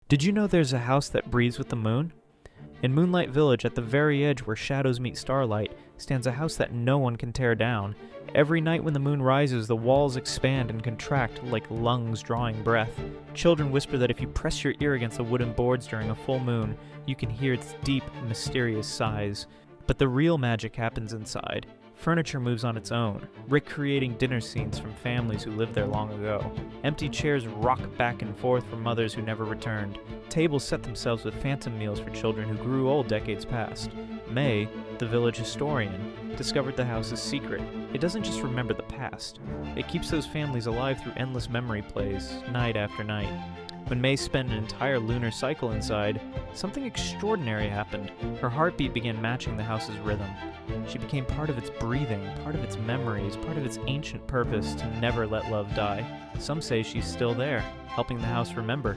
Did you know there's a house that breathes with the moon? In Moonlight Village, at the very edge where shadows meet starlight, stands a house that no one can tear down. Every night when the moon rises, the walls expand and contract like lungs drawing breath. Children whisper that if you press your ear against the wooden boards during a full moon, you can hear its deep, mysterious sighs. But the real magic happens inside. Furniture moves on its own, recreating dinner scenes from families who lived there long ago. Empty chairs rock back and forth for mothers who never returned. Tables set themselves with phantom meals for children who grew old decades past. May, the village historian, discovered the house's secret. It doesn't just remember the past. It keeps those families alive through endless memory plays, night after night. When May spent an entire lunar cycle inside, something extraordinary happened. Her heartbeat began matching the house's rhythm. She became part of its breathing, part of its memories, part of its ancient purpose to never let love die. Some say she's still there, helping the house remember.